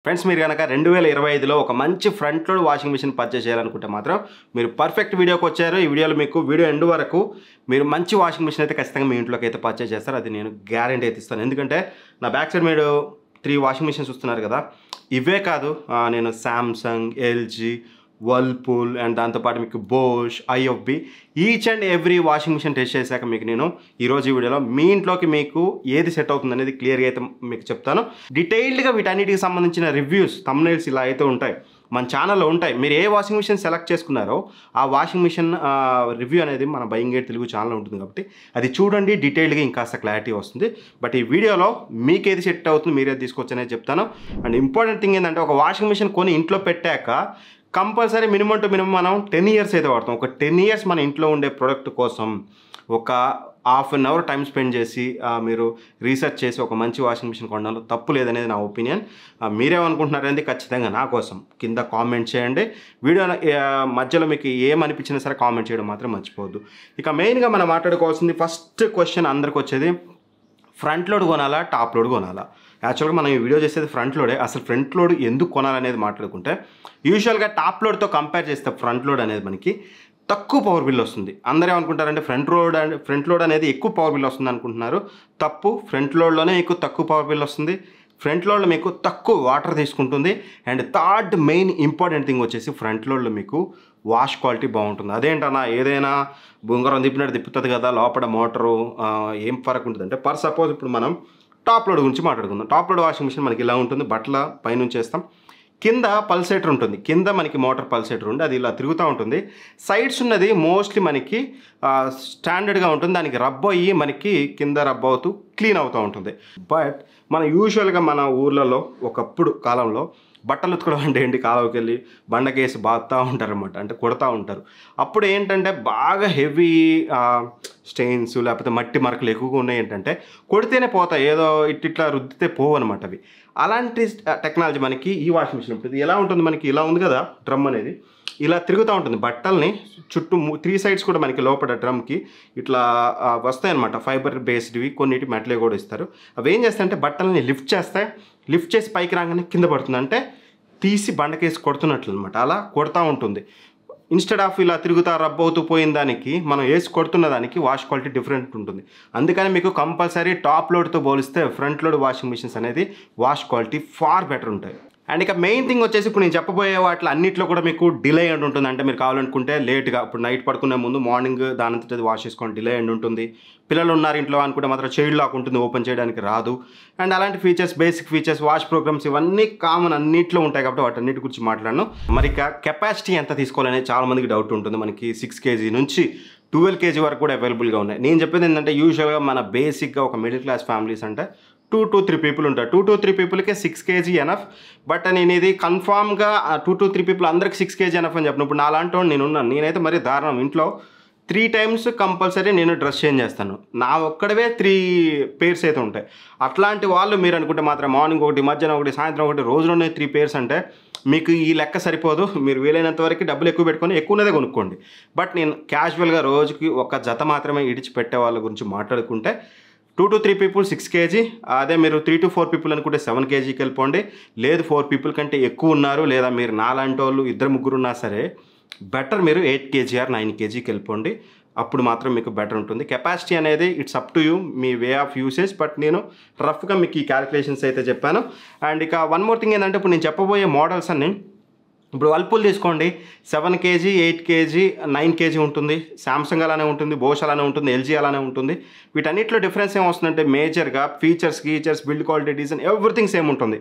Friends మీరు గనక 2025లో ఒక మంచి front load washing machine purchase చేయాలనుకుంటే మాత్రం మీరు పర్ఫెక్ట్ వీడియోకి వచ్చారు. ఈ వీడియోలో మీకు వీడియో ఎండ్ వరకు మీరు మంచి వాషింగ్ మెషిన్ అయితే ఖచ్చితంగా మీ ఇంట్లోకి అయితే పర్చేస్ చేస్తారు. అది నేను గ్యారెంటీ అయితే ఇస్తాను. ఎందుకంటే నా బ్యాక్ సైడ్ మీరు 3 వాషింగ్ మెషిన్స్ చూస్తున్నారు కదా, ఇవే కాదు నేను సామ్సంగ్, ఎల్జీ, వర్ల్పూల్ అండ్ దాంతోపాటు మీకు Bosch, IFB each and every washing machine test చేశాక మీకు నేను ఈరోజు ఈ వీడియోలో మీ ఇంట్లోకి మీకు ఏది సెట్ అవుతుంది అనేది క్లియర్గా అయితే మీకు చెప్తాను. డీటెయిల్డ్గా వీటన్నిటికి సంబంధించిన రివ్యూస్, థంబ్నెయిల్స్ ఇలా అయితే ఉంటాయి, మన ఛానల్లో ఉంటాయి. మీరు ఏ వాషింగ్ మిషన్ సెలెక్ట్ చేసుకున్నారో ఆ వాషింగ్ మిషన్ రివ్యూ అనేది మన బయింగ్ గేట్ తెలుగు ఛానల్లో ఉంటుంది కాబట్టి అది చూడండి, డీటెయిల్డ్గా ఇంకాస్త క్లారిటీ వస్తుంది. బట్ ఈ వీడియోలో మీకు ఏది సెట్ అవుతుంది, మీరేది తీసుకోవచ్చు అనేది చెప్తాను. అండ్ ఇంపార్టెంట్ థింగ్ ఏంటంటే ఒక వాషింగ్ మిషన్ కొని ఇంట్లో పెట్టాక కంపల్సరీ మినిమం టు మినిమం మనం 10 years అయితే వాడతాం. ఒక 10 years మన ఇంట్లో ఉండే ప్రోడక్ట్ కోసం ఒక ½ an hour టైం స్పెండ్ చేసి మీరు రీసెర్చ్ చేసి ఒక మంచి వాషింగ్ మిషన్ కొనడంలో తప్పు లేదనేది నా ఒపీనియన్. మీరేమనుకుంటున్నారండి ఖచ్చితంగా నా కోసం కింద కామెంట్ చేయండి. వీడియో మధ్యలో మీకు ఏమనిపించినా సరే కామెంట్ చేయడం మాత్రం మర్చిపోవద్దు. ఇక మెయిన్గా మనం మాట్లాడుకోవాల్సింది ఫస్ట్ క్వశ్చన్ అందరికి వచ్చేది, ఫ్రంట్ లోడ్ కొనాలా టాప్ లోడ్ కొనాలా? యాక్చువల్గా మనం ఈ వీడియో చేసేది ఫ్రంట్ లోడే. అసలు ఫ్రంట్ లోడ్ ఎందుకు కొనాలనేది మాట్లాడుకుంటే, యూజువల్గా టాప్ లోడ్తో కంపేర్ చేస్తే ఫ్రంట్ లోడ్ అనేది మనకి తక్కువ పవర్ బిల్ వస్తుంది. అందరూ ఏమనుకుంటారంటే ఫ్రంట్ లోడ్ అనేది ఎక్కువ పవర్ బిల్ వస్తుంది అనుకుంటున్నారు. తప్పు. ఫ్రంట్ లోడ్లోనే ఎక్కువ తక్కువ పవర్ బిల్ వస్తుంది. ఫ్రంట్ లోడ్లో మీకు తక్కువ వాటర్ తీసుకుంటుంది. And third main important thing వచ్చేసి ఫ్రంట్ లోడ్లో మీకు వాష్ క్వాలిటీ బాగుంటుంది. అదేంటన్నా ఏదైనా బొంగరం తిప్పినట్టు తిప్పుతుంది కదా, లోపల మోటరు ఏం ఫరక్ ఉంటుంది అంటే, ఫర్ సపోజ్ ఇప్పుడు మనం టాప్ లోడ్ గురించి మాట్లాడుకుందాం. టాప్ లోడ్ వాషింగ్ మిషన్ మనకి ఇలా ఉంటుంది, బట్టల పైనుంచి వేస్తాం, కింద పల్సేటర్ ఉంటుంది, కింద మనకి మోటార్ పల్సేటర్ ఉంది, అది ఇలా తిరుగుతూ ఉంటుంది. సైడ్స్ ఉన్నది మోస్ట్లీ మనకి స్టాండర్డ్గా ఉంటుంది, దానికి రబ్ అయ్యి మనకి కింద రబ్ అవుతూ క్లీన్ అవుతూ ఉంటుంది. బట్ మన యూజువల్గా మన ఊర్లలో ఒకప్పుడు కాలంలో బట్టలు ఉతుకడం అంటే ఏంటి, కాలువకి వెళ్ళి బండకేసి బాగుతూ ఉంటారనమాట, అంటే కొడతా ఉంటారు. అప్పుడు ఏంటంటే బాగా హెవీ స్టెయిన్స్ లేకపోతే మట్టి మరకలు ఎక్కువగా ఉన్నాయి, ఏంటంటే కొడితేనే పోతాయి, ఏదో ఇట్లా రుద్దితే పోవు అనమాట అవి. అలాంటి టెక్నాలజీ మనకి ఈ వాషింగ్ మిషన్ ఉంటుంది. ఎలా ఉంటుంది, మనకి ఇలా ఉంది కదా డ్రమ్ అనేది, ఇలా తిరుగుతూ ఉంటుంది. బట్టల్ని చుట్టూ 3 sides కూడా మనకి లోపల డ్రమ్కి ఇట్లా వస్తాయి అనమాట, ఫైబర్ బేస్డ్వి, కొన్నిటి మెటలే కూడా ఇస్తారు. అవి ఏం చేస్తాయంటే బట్టల్ని లిఫ్ట్ చేసి పైకి రాగానే కింద పడుతుంది, అంటే తీసి బండకేసి కొడుతున్నట్లు అనమాట. అలా కొడతా ఉంటుంది. ఇన్స్టెడ్ ఆఫ్ ఇలా తిరుగుతా రబ్ అవుతూ పోయిన దానికి మనం వేసి కొడుతున్న దానికి వాష్ క్వాలిటీ డిఫరెంట్ ఉంటుంది. అందుకని మీకు కంపల్సరీ టాప్ లోడ్తో పోలిస్తే ఫ్రంట్ లోడ్ వాషింగ్ మిషన్స్ అనేది వాష్ క్వాలిటీ ఫార్ బెటర్ ఉంటాయి. అండ్ ఇక మెయిన్ థింగ్ వచ్చేసి ఇప్పుడు నేను చెప్పబోయే వాటిలో అన్నింటిలో కూడా మీకు డిలే ఎండ్ ఉంటుంది. అంటే మీరు కావాలనుకుంటే లేట్గా ఇప్పుడు నైట్ పడుకునే ముందు మార్నింగ్ దానంతటి వాష్ చేసుకోండి, డిలే ఎండ్ ఉంటుంది. పిల్లలు ఉన్నారు ఇంట్లో అనుకుంటే మాత్రం చైల్డ్ లాక్ ఉంటుంది, ఓపెన్ చేయడానికి రాదు. అండ్ అలాంటి features, basic features, wash programs ఇవన్నీ కామన్ అన్నింటిలో ఉంటాయి కాబట్టి వాటన్నిటి గురించి మాట్లాడను. మరి ఇక కెపాసిటీ ఎంత తీసుకోవాలనే చాలా మందికి డౌట్ ఉంటుంది. మనకి 6 kg నుంచి 12 kg వరకు కూడా అవైలబుల్గా ఉన్నాయి. నేను చెప్పేది ఏంటంటే యూజువల్గా మన బేసిక్గా ఒక మిడిల్ క్లాస్ ఫ్యామిలీస్ అంటే 2 to 3 people ఉంటారు. 2 to 3 peopleకే 6 kg ఎనఫ్. బట్ నేను ఇది కన్ఫామ్గా 2 to 3 people అందరికి 6 kg ఎనఫ్ అని చెప్పిన ఇప్పుడు నాలాంటి వాడు నేనైతే మరీ దారుణం. ఇంట్లో 3 times కంపల్సరీ నేను డ్రెస్ చేంజ్ చేస్తాను. నా ఒక్కడవే 3 pairs అయితే ఉంటాయి. అట్లాంటి వాళ్ళు మీరు అనుకుంటే మాత్రం మార్నింగ్ ఒకటి, మధ్యాహ్నం ఒకటి, సాయంత్రం ఒకటి, రోజులోనే 3 pairs అంటే మీకు ఈ లెక్క సరిపోదు. మీరు వీలైనంత వరకు డబ్బులు ఎక్కువ పెట్టుకొని ఎక్కువనేదే కొనుక్కోండి. బట్ నేను క్యాజువల్గా రోజుకి ఒక జత మాత్రమే ఇడిచిపెట్టే వాళ్ళ గురించి మాట్లాడుకుంటే 2 to 3 people 6 kg. అదే మీరు 3 to 4 people అనుకుంటే 7 kgకి వెళ్ళిపోండి. లేదు 4 people కంటే ఎక్కువ ఉన్నారు, లేదా మీరు నాలాంటి వాళ్ళు 2-3 ఉన్నా సరే బెటర్ మీరు 8 kg or 9 kgకి వెళ్ళిపోండి. అప్పుడు మాత్రం మీకు బెటర్ ఉంటుంది. కెపాసిటీ అనేది it's up to you, me way of usage. But నేను రఫ్గా మీకు ఈ క్యాలిక్యులేషన్స్ అయితే చెప్పాను. అండ్ ఇక వన్ మోర్ థింగ్ ఏంటంటే ఇప్పుడు నేను చెప్పబోయే మోడల్స్ అన్నీ, ఇప్పుడు వర్ల్పూల్ తీసుకోండి, 7 kg, 8 kg, 9 kg ఉంటుంది. సామ్సంగ్ అలానే ఉంటుంది, బోష్ అలానే ఉంటుంది, ఎల్జీ అలానే ఉంటుంది. వీటన్నిటిలో డిఫరెన్స్ ఏమొస్తుందంటే మేజర్గా features, build quality, design, everything same ఉంటుంది.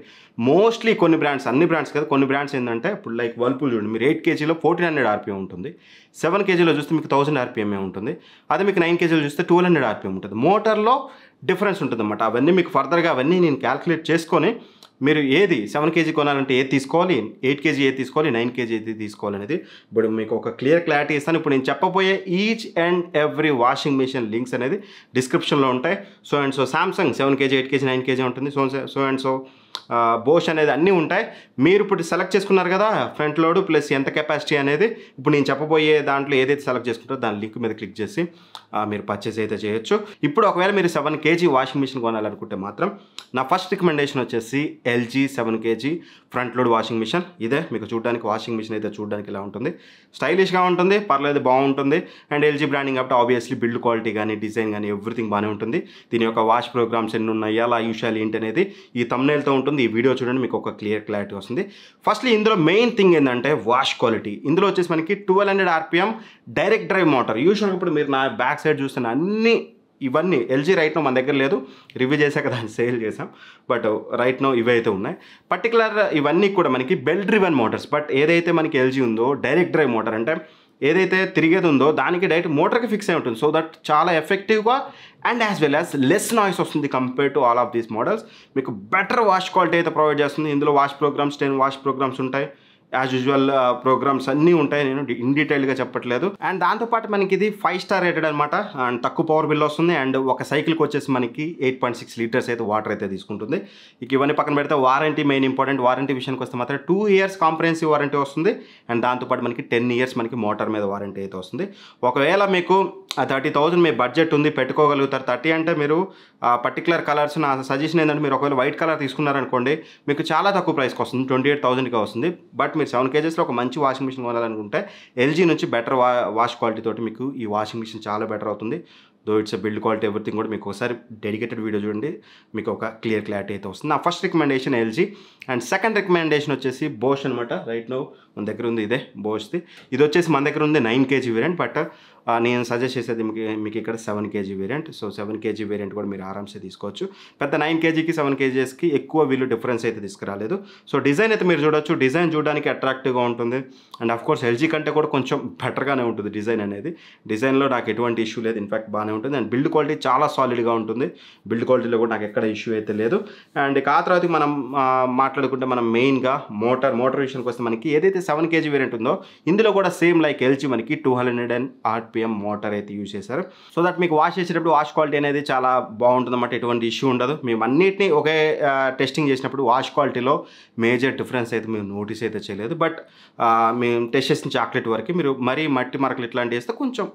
మోస్ట్లీ కొన్ని బ్రాండ్స్, అన్ని బ్రాండ్స్ కదా, కొన్ని బ్రాండ్స్ ఏంటంటే ఇప్పుడు లైక్ వర్ల్పూల్ చూడండి, మీరు 8 kgలో 1400 RPM ఉంటుంది, 7 kgలో చూస్తే మీకు 1000 RPM ఉంటుంది, అదే మీకు 9 kgలో చూస్తే 1200 RPM ఉంటుంది. మోటార్లో డిఫరెన్స్ ఉంటుంది అన్నమాట. అవన్నీ మీకు ఫర్దర్గా అవన్నీ నేను క్యాల్కులేట్ చేసుకొని మీరు ఏది 7 kg కొనాలంటే ఏది తీసుకోవాలి, 8 kg ఏది తీసుకోవాలి, 9 kg ఏది తీసుకోవాలి అనేది ఇప్పుడు మీకు ఒక క్లారిటీ ఇస్తాను. ఇప్పుడు నేను చెప్పబోయే each and every washing machine links అనేది డిస్క్రిప్షన్లో ఉంటాయి. So Samsung 7 kg, 8 kg, 9 kg ఉంటుంది. సో బోష్ అనేది అన్నీ ఉంటాయి. మీరు ఇప్పుడు సెలెక్ట్ చేసుకున్నారు కదా ఫ్రంట్ లోడ్ ప్లస్ ఎంత కెపాసిటీ అనేది, ఇప్పుడు నేను చెప్పబోయే దాంట్లో ఏదైతే సెలెక్ట్ చేసుకుంటారో దాని లింక్ మీద క్లిక్ చేసి మీరు పర్చేస్ అయితే చేయొచ్చు. ఇప్పుడు ఒకవేళ మీరు 7 kg వాషింగ్ మిషన్ కొనాలనుకుంటే మాత్రం నా ఫస్ట్ రికమెండేషన్ వచ్చేసి LG 7 kg front load washing machine. ఇదే మీకు చూడడానికి వాషింగ్ మిషన్ అయితే చూడడానికి ఇలా ఉంటుంది, స్టైలిష్గా ఉంటుంది, పర్లేదు బాగుంటుంది. అండ్ ఎల్జీ బ్రాండింగ్ కాబట్టి ఆబ్వియస్లీ బిల్డ్ క్వాలిటీ కానీ డిజైన్ కానీ ఎవ్రీథింగ్ బాగానే ఉంటుంది. దీని యొక్క వాష్ ప్రోగ్రామ్స్ ఎన్ని ఉన్నాయి, ఎలా యూజ్ చేయాలి ఏంటి అనేది ఈ థంబ్నెయిల్తో ఉంటుంది. ఈ వీడియో చూడండి, మీకు ఒక క్లారిటీ వస్తుంది. ఫస్ట్లీ ఇందులో మెయిన్ థింగ్ ఏంటంటే వాష్ క్వాలిటీ. ఇందులో వచ్చేసి మనకి 1200 RPM డైరెక్ట్ డ్రైవ్ మోటార్. యూజువల్గా ఇప్పుడు మీరు నా బ్యాక్ సైడ్ చూస్తున్న ఇవన్నీ ఎల్జీ రైట్ నో మన దగ్గర లేదు, రివ్యూ చేశాక దాన్ని సేల్ చేసాం. బట్ రైట్ నో ఇవి అయితే ఉన్నాయి. పర్టికులర్ ఇవన్నీ కూడా మనకి బెల్ డ్రివెన్ మోటార్స్. బట్ ఏదైతే మనకి ఎల్జీ ఉందో డైరెక్ట్ డ్రైవ్ మోటార్ అంటే ఏదైతే తిరిగేది ఉందో దానికి డైరెక్ట్ మోటార్కి ఫిక్స్ అయి ఉంటుంది. సో దట్ చాలా ఎఫెక్టివ్గా and as well as less noise వస్తుంది compare to all of these models. మీకు బెటర్ వాష్ క్వాలిటీ అయితే ప్రొవైడ్ చేస్తుంది. ఇందులో వాష్ ప్రోగ్రామ్స్ 10 వాష్ ప్రోగ్రామ్స్ ఉంటాయి. యాజ్ యూజువల్ ప్రోగ్రామ్స్ అన్నీ ఉంటాయి, నేను ఇన్ డీటెయిల్గా చెప్పట్లేదు. అండ్ దాంతోపాటు మనకి ఇది 5 స్టార్ రేటెడ్ అనమాట. అండ్ తక్కువ పవర్ బిల్ వస్తుంది. అండ్ ఒక సైకిల్కి వచ్చేసి మనకి 8.6 లీటర్స్ అయితే వాటర్ అయితే తీసుకుంటుంది. ఇక ఇవన్నీ పక్కన పెడితే వారంటీ మెయిన్ ఇంపార్టెంట్. వారంటీ విషయానికి వస్తే మాత్రం 2 years కాంప్రహెన్సివ్ వారంటీ వస్తుంది. అండ్ దాంతోపాటు మనకి 10 years మనకి మోటార్ మీద వారంటీ అయితే వస్తుంది. ఒకవేళ మీకు 30,000 మీ బడ్జెట్ ఉంది, పెట్టుకోగలుగుతారు. 30 అంటే మీరు పర్టికులర్ కలర్స్ నా సజెషన్ ఏంటంటే మీరు ఒకవేళ వైట్ కలర్ తీసుకున్నారనుకోండి మీకు చాలా తక్కువ ప్రైస్కి వస్తుంది, 28,000కి వస్తుంది. బట్ మీరు 7 kgsలో ఒక మంచి వాషింగ్ మిషన్ కొనాలనుకుంటే ఎల్జీ నుంచి బెటర్ వాష్ క్వాలిటీ తోటి మీకు ఈ వాషింగ్ మిషన్ చాలా బెటర్ అవుతుంది. Though it's build quality everything కూడా మీకు ఒకసారి డెడికేటెడ్ వీడియో చూడండి, మీకు ఒక క్లారిటీ అయితే వస్తుంది. నా first recommendation LG. And second recommendation వచ్చేసి బోష్ అనమాట. రైట్ నో మన దగ్గర ఉంది ఇదే బోష్ది. ఇది వచ్చేసి మన దగ్గర ఉంది 9 kg వేరియంట్. బట్ నేను సజెస్ట్ చేసేది మీకు ఇక్కడ 7 kg variant. So 7 kg variant కూడా మీరు ఆరామ్సే తీసుకోవచ్చు. పెద్ద 9 kgకి 7 kgsకి ఎక్కువ వీళ్ళు డిఫరెన్స్ అయితే తీసుకురాలేదు. సో డిజైన్ అయితే మీరు చూడొచ్చు, డిజైన్ చూడడానికి అట్రాక్టివ్గా ఉంటుంది. అండ్ ఆఫ్ కోర్స్ ఎల్జీ కంటే కూడా కొంచెం బెటర్గానే ఉంటుంది డిజైన్ అనేది. డిజైన్లో నాకు ఎటువంటి ఇష్యూ లేదు, ఇన్ఫాక్ట్ బాగానే ఉంటుంది. అండ్ బిల్డ్ క్వాలిటీ చాలా సాలిడ్గా ఉంటుంది. బిల్డ్ క్వాలిటీలో కూడా నాకు ఎక్కడ ఇష్యూ అయితే లేదు. అండ్ ఆ తర్వాత మనం మాట్లాడుకుంటే మనం మెయిన్గా మోటార్ విషయానికి వస్తే మనకి ఏదైతే 7 kg వేరియంట్ ఉందో ఇందులో కూడా సేమ్ లైక్ ఎల్జీ మనకి 200 RPM మోటార్ అయితే యూజ్ చేశారు. సో దట్ మీకు వాష్ చేసేటప్పుడు వాష్ క్వాలిటీ అనేది చాలా బాగుంటుంది అన్నమాట, ఎటువంటి ఇష్యూ ఉండదు. మేము అన్నిటినీ ఒకే టెస్టింగ్ చేసినప్పుడు వాష్ క్వాలిటీలో మేజర్ డిఫరెన్స్ అయితే మేము నోటీస్ అయితే చేయలేదు. బట్ మేము టెస్ట్ చేసిన చాక్లెట్ వరకు మీరు మరీ మట్టి మరకలు ఇట్లాంటివి వేస్తే కొంచెం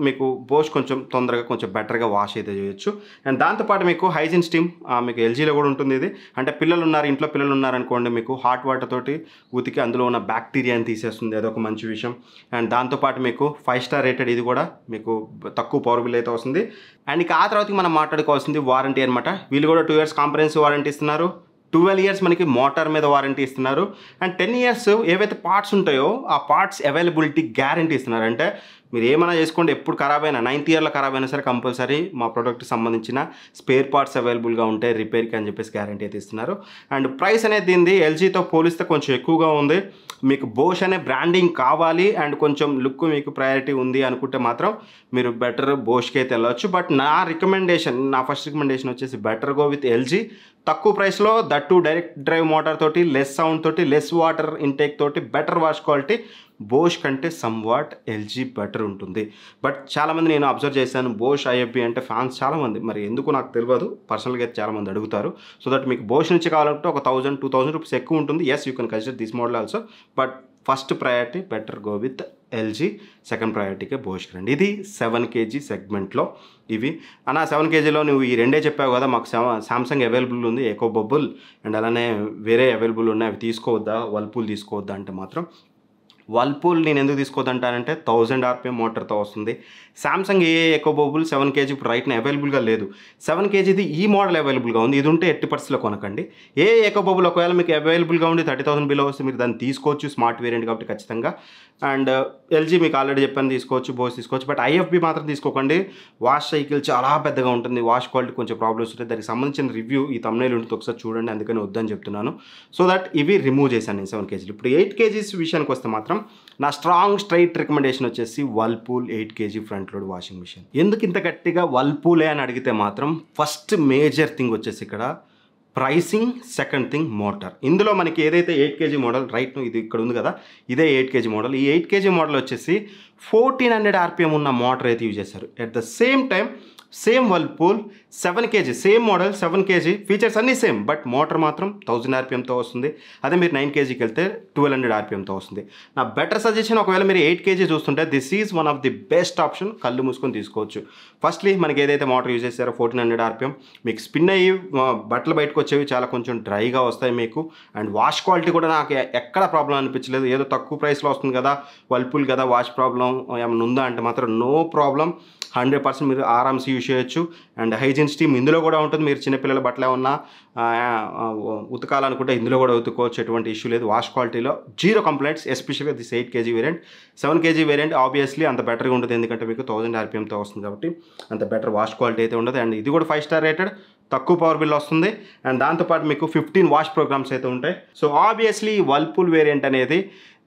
మీకు బోష్ కొంచెం తొందరగా కొంచెం బెటర్గా వాష్ అయితే చేయొచ్చు. అండ్ దాంతోపాటు మీకు హైజీన్ స్టీమ్ మీకు ఎల్జీలో కూడా ఉంటుంది. ఇది అంటే ఇంట్లో పిల్లలు ఉన్నారనుకోండి, మీకు హాట్ వాటర్ తోటి ఉతికి అందులో ఉన్న బ్యాక్టీరియాని తీసేస్తుంది, అదొక మంచి విషయం. అండ్ దాంతోపాటు మీకు 5 స్టార్ రేటెడ్, ఇది కూడా మీకు తక్కువ పవర్ బిల్ అయితే వస్తుంది. అండ్ ఇక ఆ తర్వాత మనం మాట్లాడుకోవాల్సింది వారంటీ అనమాట. వీళ్ళు కూడా 2 years కాంప్రహెన్సివ్ వారంటీ ఇస్తున్నారు. 12 years మనకి మోటార్ మీద వారంటీ ఇస్తున్నారు. అండ్ 10 years ఏవైతే పార్ట్స్ ఉంటాయో ఆ పార్ట్స్ అవైలబిలిటీ గ్యారంటీ ఇస్తున్నారు. అంటే మీరు ఏమైనా చేసుకోండి, ఎప్పుడు ఖరాబ్ అయినా 9th yearలో ఖరాబ్ అయినా సరే కంపల్సరీ మా ప్రోడక్ట్కి సంబంధించిన స్పేర్ పార్ట్స్ అవైలబుల్గా ఉంటాయి రిపేర్కి అని చెప్పేసి గ్యారంటీ అయితే ఇస్తున్నారు. అండ్ ప్రైస్ అనేది దీనిది ఎల్జీతో పోలిస్తే కొంచెం ఎక్కువగా ఉంది. మీకు బోష్ అనే బ్రాండింగ్ కావాలి అండ్ కొంచెం లుక్ మీకు ప్రయారిటీ ఉంది అనుకుంటే మాత్రం మీరు బెటర్ బోష్కి అయితే వెళ్ళవచ్చు. బట్ నా ఫస్ట్ రికమెండేషన్ వచ్చేసి బెటర్ గో విత్ ఎల్జీ. తక్కువ ప్రైస్లో దట్టు డైరెక్ట్ డ్రైవ్ మోటార్ తోటి, లెస్ సౌండ్ తోటి, లెస్ వాటర్ ఇంటేక్ తోటి, బెటర్ వాష్ క్వాలిటీ. బోష్ కంటే సమ్వాట్ ఎల్జీ బెటర్ ఉంటుంది. బట్ చాలామంది నేను అబ్జర్వ్ చేశాను, బోష్ ఐఎఫ్బి అంటే ఫ్యాన్స్ చాలామంది, మరి ఎందుకు నాకు తెలియదు, పర్సనల్గా అయితే చాలామంది అడుగుతారు. సో దట్ మీకు బోష్ నుంచి కావాలంటే ఒక 1000-2000 రూపీస్ ఎక్కువ ఉంటుంది. Yes, you can consider this model also. But first priority better go with LG, second ప్రయారిటీకే బోష్కి రండి. ఇది 7 kg సెగ్మెంట్లో ఇవి. అన్న 7 kgలో నువ్వు ఈ రెండే చెప్పావు కదా, మాకు సామ్సంగ్ అవైలబుల్ ఉంది, ఎకో బబుల్ అండ్ అలానే వేరే అవైలబుల్ ఉన్నాయి, అవి తీసుకోవద్దా, వర్ల్పూల్ తీసుకోవద్దా అంటే మాత్రం వర్ల్పూల్ నేను ఎందుకు తీసుకోవద్దంటానంటే 1000 RPM మోటార్తో వస్తుంది. సామ్సంగ్ ఎకో బబుల్ 7 kg ఇప్పుడు రైట్న అవైలబుల్గా లేదు. 7 kgది ఈ మోడల్ అవైలబుల్గా ఉంది. ఇది ఉంటే 80% కొనకండి. ఎకో బబుల్ ఒకవేళ మీకు అవైలబుల్గా ఉండి 30,000 బిలో వస్తే మీరు దాన్ని తీసుకోవచ్చు, స్మార్ట్ వేరియంట్ కాబట్టి ఖచ్చితంగా. అండ్ ఎల్జీ మీకు ఆల్రెడీ చెప్పాను తీసుకోవచ్చు, బోస్ తీసుకోవచ్చు. బట్ ఐఎఫ్బి మాత్రం తీసుకోకండి. వాష్ సైకిల్ చాలా పెద్దగా ఉంటుంది, వాష్ క్వాలిటీ కొంచెం ప్రాబ్లమ్స్ ఉంటాయి. దానికి సంబంధించిన రివ్యూ ఈ thumbnail ఉంటుంది, ఒకసారి చూడండి, అందుకని వద్దని చెప్తున్నాను. సో దట్ ఇవి రిమూవ్ చేశాను నేను 7 kg. ఇప్పుడు 8 kg విషయానికి వస్తే మాత్రం నా స్ట్రైట్ రికమెండేషన్ వచ్చేసి Whirlpool 8 kg front load washing machine. ఎందుకు ఇంత గట్టిగా వర్ల్పూలే అని అడిగితే మాత్రం ఫస్ట్ మేజర్ థింగ్ వచ్చేసి ఇక్కడ ప్రైసింగ్, సెకండ్ థింగ్ మోటార్. ఇందులో మనకి ఏదైతే 8 kg మోడల్ రైట్ ఇది ఇక్కడ ఉంది కదా, ఇదే 8 kg మోడల్. ఈ 8 kg మోడల్ వచ్చేసి 1400 RPM ఉన్న మోటార్ అయితే యూజ్ చేశారు. At the same time same Whirlpool 7 kg same model 7 kg features అన్నీ సేమ్, బట్ మోటార్ మాత్రం 1000 RPMతో వస్తుంది. అదే మీరు 9 kgకి వెళ్తే 1200 RPMతో వస్తుంది. నా బెటర్ సజెషన్, ఒకవేళ మీరు 8 kg చూస్తుంటే this is one of the best option. కళ్ళు మూసుకొని తీసుకోవచ్చు. ఫస్ట్లీ మనకి ఏదైతే మోటార్ యూజ్ చేశారో 1400 RPM, మీకు స్పిన్ అయ్యి బట్టలు బయటకు వచ్చేవి చాలా కొంచెం డ్రైగా వస్తాయి మీకు. అండ్ వాష్ క్వాలిటీ కూడా నాకు ఎక్కడ ప్రాబ్లం అనిపించలేదు. ఏదో తక్కువ ప్రైస్లో వస్తుంది కదా, వర్ల్పూల్ కదా, వాష్ ప్రాబ్లం ఏమైనా ఉందా అంటే మాత్రం నో ప్రాబ్లం. 100% మీరు ఆరామ్స్ యూజ్ చేయొచ్చు. అండ్ హైజీన్ స్టీమ్ ఇందులో కూడా ఉంటుంది. మీరు చిన్నపిల్లల బట్టలు ఏమన్నా ఉతకాలనుకుంటే ఇందులో కూడా ఉతుకోవచ్చు, ఎటువంటి ఇష్యూ లేదు. వాష్ క్వాలిటీలో 0 కంప్లైంట్స్, ఎస్పెషల్గా this 8 kg variant. 7 kg variant obviously అంత బెటర్గా ఉంటుంది, ఎందుకంటే మీకు 1000 RPMతో వస్తుంది కాబట్టి అంత బెటర్ వాష్ క్వాలిటీ అయితే ఉండదు. అండ్ ఇది కూడా 5 స్టార్ రేటెడ్, తక్కువ పవర్ బిల్ వస్తుంది. అండ్ దాంతోపాటు మీకు 15 వాష్ ప్రోగ్రామ్స్ అయితే ఉంటాయి. సో ఆబ్వియస్లీ వర్ల్పూల్ వేరియంట్ అనేది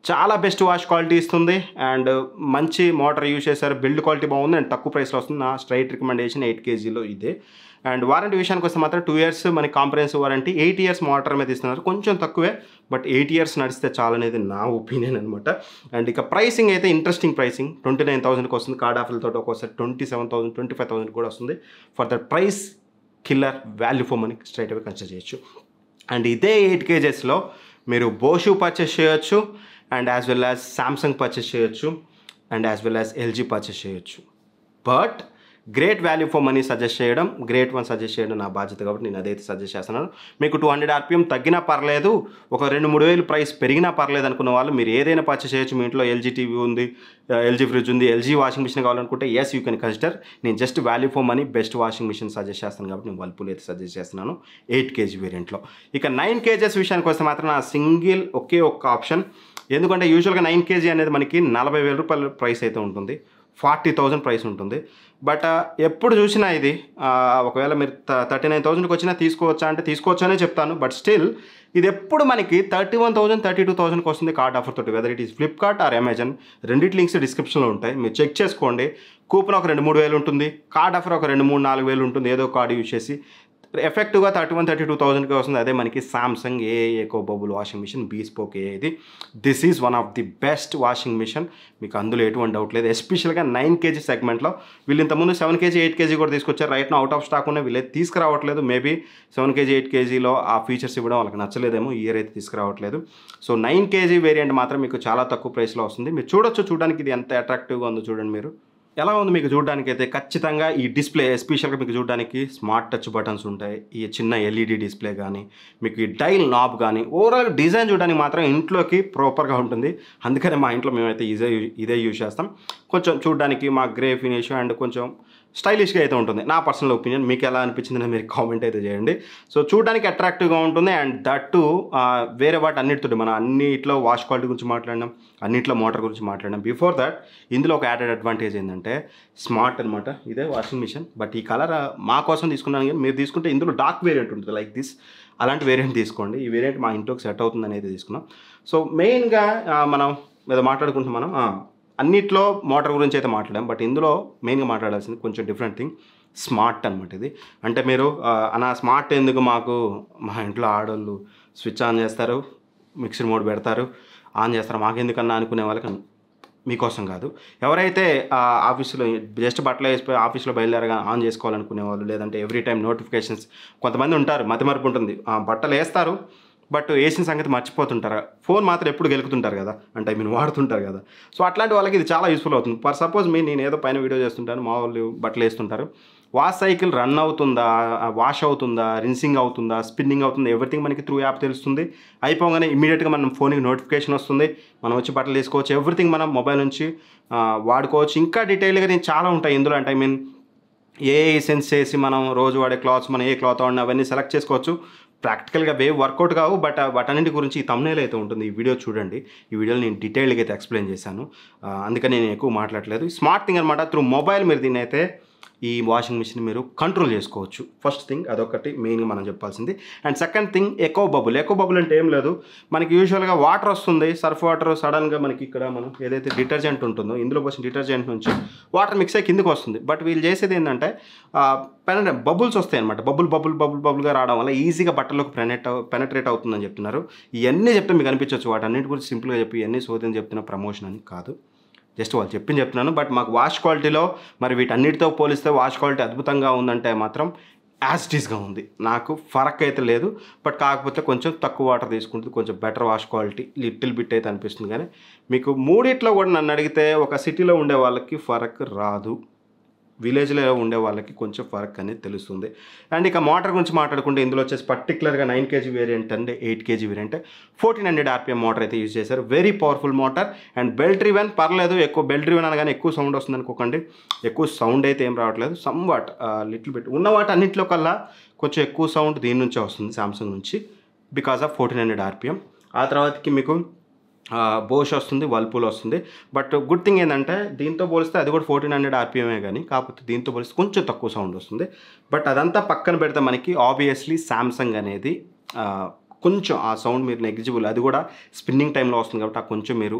చాలా బెస్ట్ వాష్ క్వాలిటీ ఇస్తుంది. అండ్ మంచి మోటార్ యూజ్ చేశారు, బిల్డ్ క్వాలిటీ బాగుంది, అండ్ తక్కువ ప్రైస్లో వస్తుంది. నా స్ట్రైట్ రికమెండేషన్ 8 kgలో ఇదే. అండ్ వారంటీ విషయానికి వస్తే మాత్రం 2 years మనకి కాంప్రహెన్సివ్ వారంటీ, 8 years మోటార్ మీద ఇస్తున్నారు. కొంచెం తక్కువే, బట్ 8 years నడిస్తే చాలనేది నా ఒపీనియన్ అనమాట. అండ్ ఇక ప్రైసింగ్ అయితే ఇంట్రెస్టింగ్ ప్రైసింగ్, 29,000కి వస్తుంది. కార్డ్ ఆఫర్లతో ఒక్కోసారి 27,000, 25,000 కూడా వస్తుంది. For that price killer value for money straight away consider చేయొచ్చు. అండ్ ఇదే 8 kgsలో మీరు బోషు పర్చేస్ చేయొచ్చు, and as well as Samsung purchase చేయొచ్చు, and as well as LG purchase చేయొచ్చు. But great value for money suggest చేయడం, గ్రేట్ వన్ సజెస్ట్ చేయడం నా బాధ్యత కాబట్టి నేను అదైతే సజెస్ట్ చేస్తున్నాను. మీకు 200 RPM తగ్గినా పర్లేదు, ఒక 2-3 వేలు ప్రైస్ పెరిగినా పర్లేదు అనుకున్న వాళ్ళు మీరు ఏదైనా పర్చేస్ చేయొచ్చు. మీ ఇంట్లో LG టీవీ ఉంది, LG ఫ్రిడ్జ్ ఉంది, LG వాషింగ్ మిషన్ కావాలనుకుంటే ఎస్ యూ కెన్ కన్సిడర్. నేను just value for money best washing machine suggest చేస్తాను కాబట్టి నేను వర్ల్పూల్ అయితే సజెస్ట్ చేస్తున్నాను 8 kg వేరియంట్లో. ఇక 9 kgs విషయానికి వస్తే మాత్రం నా సింగిల్ ఒకే ఒక్క ఆప్షన్, ఎందుకంటే యూజువల్గా 9 kg అనేది మనకి 40,000 రూపాయల ప్రైస్ అయితే ఉంటుంది, 40,000 ప్రైస్ ఉంటుంది. బట్ ఎప్పుడు చూసినా ఇది ఒకవేళ మీరు 39,000కి వచ్చినా తీసుకోవచ్చా అంటే తీసుకోవచ్చు అనే చెప్తాను. బట్ స్టిల్ ఇది ఎప్పుడు మనకి 31,000, 32,000కి వస్తుంది కార్డ్ ఆఫర్ తోటి. Whether it is Flipkart or Amazon, రెండింటి లింక్స్ డిస్క్రిప్షన్లో ఉంటాయి, మీరు చెక్ చేసుకోండి. కూపన్ ఒక 2-3 వేలు ఉంటుంది, కార్డ్ ఆఫర్ ఒక 2-3-4 వేలు ఉంటుంది, ఏదో కార్డు యూజ్ చేసి ఎఫెక్టివ్గా 31,000-32,000కి వస్తుంది. అదే మనకి Samsung eco bubble washing machine bespoke ఇది. This is one of the best washing machine, మీకు అందులో ఎటువంటి డౌట్ లేదు. ఎస్పెషల్గా 9 kg సెగ్మెంట్లో వీళ్ళు ఇంతకుముందు 7 kg 8 kg కూడా తీసుకొచ్చారు. రైట్ నా అవుట్ ఆఫ్ స్టాక్ ఉన్న వీళ్ళైతే తీసుకురావట్లేదు. మేబీ 7 kg 8 kgలో ఆ ఫీచర్స్ ఇవ్వడం వాళ్ళకి నచ్చలేదేమో, ఇయర్ అయితే తీసుకురావట్లేదు. సో 9 kg వేరియంట్ మాత్రం మీకు చాలా తక్కువ ప్రైస్లో వస్తుంది. మీరు చూడడానికి ఇది ఎంత అట్రాక్టివ్గా ఉందో చూడండి. మీరు ఎలా ఉంది మీకు చూడడానికి అయితే ఖచ్చితంగా ఈ డిస్ప్లే ఎస్పెషల్గా మీకు చూడడానికి స్మార్ట్ టచ్ బటన్స్ ఉంటాయి, ఈ చిన్న LED డిస్ప్లే కానీ, మీకు ఈ డైల్ నాబ్ కానీ, ఓవరాల్ డిజైన్ చూడడానికి మాత్రం ఇంట్లోకి ప్రాపర్గా ఉంటుంది. అందుకనే మా ఇంట్లో మేమైతే ఇదే యూజ్ చేస్తాం. కొంచెం చూడడానికి మా గ్రే ఫినిష్ అండ్ కొంచెం స్టైలిష్గా అయితే ఉంటుంది. నా పర్సనల్ ఒపీనియన్, మీకు ఎలా అనిపించిందని మీరు కామెంట్ అయితే చేయండి. సో చూడడానికి అట్రాక్టివ్గా ఉంటుంది. అండ్ దట్టు వేరే వాటి అన్నిటితో మనం అన్నిట్లో వాష్ క్వాలిటీ గురించి మాట్లాడినాం, అన్నిట్లో మోటార్ గురించి మాట్లాడినాం. బిఫోర్ దట్ ఇందులో ఒక యాడెడ్ అడ్వాంటేజ్ ఏంటంటే స్మార్ట్ అనమాట. ఇదే వాషింగ్ మిషన్, బట్ ఈ కలర్ మా కోసం తీసుకున్నాను. కానీ మీరు తీసుకుంటే ఇందులో డార్క్ వేరియంట్ ఉంటుంది లైక్ దిస్, అలాంటి వేరియంట్ తీసుకోండి. ఈ వేరియంట్ మా ఇంట్లోకి సెట్ అవుతుంది అనేది తీసుకున్నాం. సో మెయిన్గా మనం ఏదో మాట్లాడుకుంటాం, మనం అన్నిట్లో మోటార్ గురించి అయితే మాట్లాడాం. బట్ ఇందులో మెయిన్గా మాట్లాడాల్సింది కొంచెం డిఫరెంట్ థింగ్, స్మార్ట్ అనమాట. ఇది అంటే మీరు నా స్మార్ట్ ఎందుకు, మాకు మా ఇంట్లో ఆడవాళ్ళు స్విచ్ ఆన్ చేస్తారు, మిక్సర్ మోడ్ పెడతారు, ఆన్ చేస్తారు, మాకెందుకన్నా అనుకునే వాళ్ళకి మీకోసం కాదు. ఎవరైతే ఆఫీస్లో జస్ట్ బట్టలు వేసిపోయి ఆఫీస్లో బయలుదేరగా ఆన్ చేసుకోవాలనుకునే వాళ్ళు, లేదంటే ఎవ్రీ టైం నోటిఫికేషన్స్, కొంతమంది ఉంటారు మతిమరుపు ఉంటుంది, బట్టలు వేస్తారు బట్ వేసిన సంగతి మర్చిపోతుంటారు, ఫోన్ మాత్రం ఎప్పుడు గెలుకుతుంటారు కదా, అంటే మీరు వాడుతుంటారు కదా. సో అట్లాంటి వాళ్ళకి ఇది చాలా యూస్ఫుల్ అవుతుంది. ఫర్ సపోజ్ నేను ఏదో పైన వీడియో చేస్తుంటాను, మా వాళ్ళు బట్టలు వేస్తుంటారు, వాష్ సైకిల్ రన్ అవుతుందా, వాష్ అవుతుందా, రిన్సింగ్ అవుతుందా, స్పిన్నింగ్ అవుతుందా, ఎవ్రీథింగ్ మనకి త్రూ యాప్ తెలుస్తుంది. అయిపోగానే ఇమీడియట్గా మనం ఫోన్కి నోటిఫికేషన్ వస్తుంది, మనం వచ్చి బట్టలు వేసుకోవచ్చు, ఎవ్రీథింగ్ మనం మొబైల్ నుంచి వాడుకోవచ్చు. ఇంకా డీటెయిల్గా నేను చాలా ఉంటాయి ఇందులో, అంటే ఏ సెన్స్ చేసి మనం రోజు వాడే క్లాత్స్, మనం ఏ క్లాత్ వాడినా అవన్నీ సెలెక్ట్ చేసుకోవచ్చు. ప్రాక్టికల్గా వర్కౌట్ కావు, బట్ వాటన్నింటి గురించి ఈ థంబ్నెయిల్ అయితే ఉంటుంది. ఈ వీడియో చూడండి, ఈ వీడియోలో నేను డీటెయిల్గా అయితే ఎక్స్ప్లెయిన్ చేశాను, అందుకని నేను ఎక్కువ మాట్లాడలేదు. స్మార్ట్ థింగ్ అనమాట. త్రూ మొబైల్ మీరు దీన్ని అయితే ఈ వాషింగ్ మిషన్ మీరు కంట్రోల్ చేసుకోవచ్చు. ఫస్ట్ థింగ్ అదొకటి మెయిన్గా మనం చెప్పాల్సింది. And second thing eco bubble అంటే ఏం లేదు, మనకి యూజువల్గా వాటర్ వస్తుంది, సర్ఫ్ వాటర్ సడన్గా మనకి ఇక్కడ మనం ఏదైతే డిటర్జెంట్ ఉంటుందో ఇందులో పోసిన డిటర్జెంట్ నుంచి వాటర్ మిక్స్ అయ్యి కిందకి వస్తుంది. బట్ వీళ్ళు చేసేది ఏంటంటే బబుల్స్ వస్తాయి అనమాట. బబుల్గా రావడం వల్ల ఈజీగా బట్టల్లోకి పెనట్రేట్ అవుతుందని చెప్తున్నారు. ఇవన్నీ చెప్తే మీకు అనిపించవచ్చు వాటన్నిటి గురించి సింపుల్గా చెప్పి ఇవన్నీ సోదని చెప్తున్న ప్రమోషన్ అని కాదు, జస్ట్ వాళ్ళు చెప్తున్నాను. బట్ మాకు వాష్ క్వాలిటీలో మరి వీటన్నిటితో పోలిస్తే వాష్ క్వాలిటీ అద్భుతంగా ఉందంటే మాత్రం యాజ్ ఇట్ ఈస్గా ఉంది. నాకు ఫరక్ అయితే లేదు, బట్ కాకపోతే కొంచెం తక్కువ వాటర్ తీసుకుంటుంది, కొంచెం better wash quality little bit అయితే అనిపిస్తుంది. కానీ మీకు మూడిట్లో కూడా నన్ను అడిగితే ఒక సిటీలో ఉండే వాళ్ళకి ఫరక్ రాదు, విలేజ్లో ఉండే వాళ్ళకి కొంచెం ఫరక్ అనేది తెలుస్తుంది. అండ్ ఇక మోటార్ గురించి మాట్లాడుకుంటే ఇందులో వచ్చేసి పర్టికులర్గా 9 kg variant and 8 kg variant 1400 RPM motor అయితే యూజ్ చేశారు. Very powerful motor and belt driven. పర్లేదు, ఎక్కువ బెల్ట్ డ్రివెన్ అనగానే ఎక్కువ సౌండ్ వస్తుంది అనుకోకండి, ఎక్కువ సౌండ్ అయితే ఏం రావట్లేదు. సమ్ వాట్ లిటిల్ బిట్ ఉన్న వాటి అన్నింటిలో కల్లా కొంచెం ఎక్కువ సౌండ్ దీని నుంచే వస్తుంది, సామ్సంగ్ నుంచి, బికాస్ ఆఫ్ 1400 RPM. ఆ తర్వాతకి మీకు బోష్ వస్తుంది, వర్ల్పూల్ వస్తుంది. బట్ గుడ్ థింగ్ ఏంటంటే దీంతో పోలిస్తే అది కూడా 1400 RPM కానీ, కాకపోతే దీంతో పోలిస్తే కొంచెం తక్కువ సౌండ్ వస్తుంది. బట్ అదంతా పక్కన పెడితే మనకి ఆబ్వియస్లీ సామ్సంగ్ అనేది కొంచెం ఆ సౌండ్ మీరు నెగ్లిజిబుల్, అది కూడా స్పిన్నింగ్ టైంలో వస్తుంది కాబట్టి ఆ కొంచెం మీరు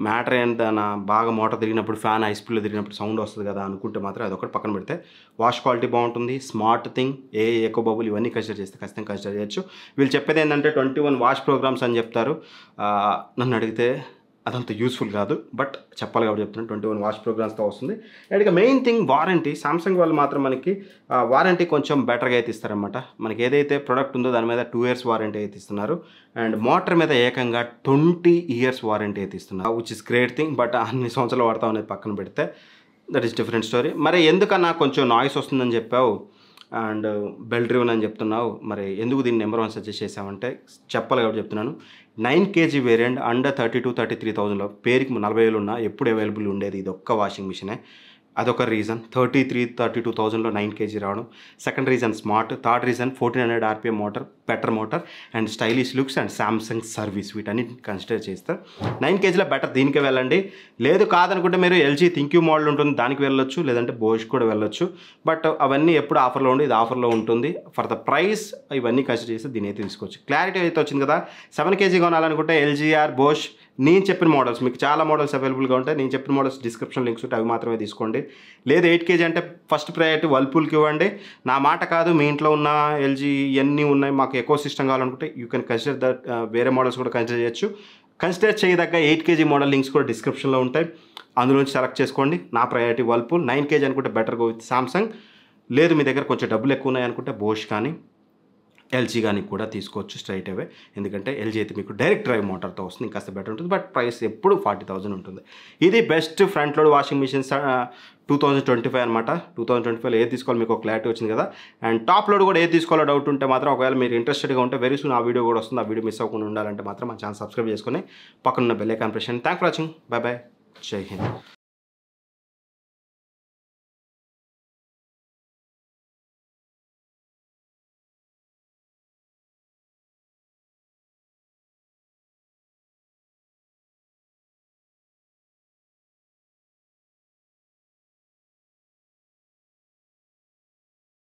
మ్యాటర్ ఏంటన్నా బాగా మోటార్ తిరిగినప్పుడు ఫ్యాన్ హై స్పీడ్లో తిరిగినప్పుడు సౌండ్ వస్తుంది కదా అనుకుంటే మాత్రం అదొకటి పక్కన పెడితే వాష్ క్వాలిటీ బాగుంటుంది. స్మార్ట్ థింగ్, ఎకో బబుల్ ఇవన్నీ కన్సిడర్ చేస్తే ఖచ్చితంగా కన్సిడర్ చేయొచ్చు. వీళ్ళు చెప్పేది ఏంటంటే 21 వాష్ ప్రోగ్రామ్స్ అని చెప్తారు. నన్ను అడిగితే అదంత యూస్ఫుల్ కాదు, బట్ చెప్పాలి కాబట్టి చెప్తున్నాను. 21 వాష్ ప్రోగ్రామ్స్తో వస్తుంది. అండ్ ఇక మెయిన్ థింగ్ వారంటీ. సామ్సంగ్ వాళ్ళు మాత్రం మనకి వారంటీ కొంచెం బెటర్గా అయితే ఇస్తారనమాట. మనకి ఏదైతే ప్రోడక్ట్ ఉందో దాని మీద 2 years వారంటీ అయితే ఇస్తున్నారు. అండ్ మోటార్ మీద ఏకంగా 20 years వారంటీ అయితే ఇస్తున్నారు, which is great thing. But అన్ని సంవత్సరాలు వాడతాం అనేది పక్కన పెడితే దట్ ఈస్ డిఫరెంట్ స్టోరీ. మరి ఎందుకన్నా కొంచెం నాయిస్ వస్తుందని చెప్పావు అండ్ బెల్ట్ డ్రివెన్ అని చెప్తున్నావు, మరి ఎందుకు దీన్ని నెంబర్ 1 సజెస్ట్ చేసామంటే చెప్పాలి కాబట్టి చెప్తున్నాను. 9 kg వేరియంట్ అండర్ 32,000-33,000లో పేరుకి 40,000 ఉన్నా ఎప్పుడు అవైలబుల్ ఉండేది ఇది ఒక్క వాషింగ్ మిషనే. అదొక రీజన్. 33,000-32,000లో 9 kg రావడం. Second reason smart. Third reason 1400 RPM motor, better motor and stylish looks and Samsung service, వీటన్నిటిని కన్సిడర్ చేస్తే 9 kgలో బెటర్ దీనికి వెళ్ళండి. లేదు కాదనుకుంటే మీరు LG థింక్యూ మోడల్ ఉంటుంది దానికి వెళ్ళొచ్చు, లేదంటే బోష్ కూడా వెళ్ళొచ్చు. బట్ అవన్నీ ఎప్పుడు ఆఫర్లో ఉండి ఇది ఆఫర్లో ఉంటుంది. ఫర్ ద ప్రైస్ ఇవన్నీ కన్సిడర్ చేస్తే దీని అయితే తీసుకోవచ్చు. క్లారిటీ అయితే వచ్చింది కదా. 7 kg కొనాలనుకుంటే LGR, బోష్, నేను చెప్పిన మోడల్స్, మీకు చాలా మోడల్స్ అవైలబుల్గా ఉంటాయి. నేను చెప్పిన మోడల్స్ డిస్క్రిప్షన్ లింక్స్ ఉంటాయి, అవి మాత్రమే తీసుకోండి. లేదు 8 kg అంటే ఫస్ట్ ప్రయారిటీ వర్ల్పూల్కి ఇవ్వండి. నా మాట కాదు, మీ ఇంట్లో ఉన్న LG ఇవన్నీ ఉన్నాయి, మాకు ఎకో సిస్టమ్ కావాలనుకుంటే యూ కెన్ కన్సిడర్ దట్. వేరే మోడల్స్ కూడా కన్సిడర్ చేయొచ్చు. కన్సిడర్ చేయదగ్గ 8 kg మోడల్ లింక్స్ కూడా డిస్క్రిప్షన్లో ఉంటాయి, అందులోంచి సెలెక్ట్ చేసుకోండి. నా ప్రయారిటీ వర్ల్పూల్. 9 kg అనుకుంటే బెటర్ గో విత్ సామ్సంగ్. లేదు మీ దగ్గర కొంచెం డబ్బులు ఎక్కువ ఉన్నాయి అనుకుంటే బోష్ కానీ LG కానీ కూడా తీసుకోవచ్చు స్ట్రైట్ అవే. ఎందుకంటే LG అయితే మీకు డైరెక్ట్ డ్రైవ్ మోటార్తో వస్తుంది, ఇంకాస్త బెటర్ ఉంటుంది. బట్ ప్రైస్ ఎప్పుడు 40,000 ఉంటుంది. ఇది best front load washing machines 2025 అనమాట. 2025లో ఏది తీసుకోవాలి మీకు ఒక క్లారిటీ వచ్చింది కదా. అండ్ టాప్ లోడ్ కూడా ఏది తీసుకోవాలో డౌట్ ఉంటే మాత్రం ఒకవేళ మీరు ఇంట్రెస్టెడ్గా ఉంటే వెరీ సూన్ ఆ వీడియో కూడా వస్తుంది. ఆ వీడియో మిస్ అవ్వకుండా ఉండాలంటే మాత్రం మా ఛానల్ సబ్స్క్రైబ్ చేసుకొని పక్కన ఉన్న బెల్ ఐకాన్ ప్రెస్ చేయండి. Thank for watching. By by. జై హింద్.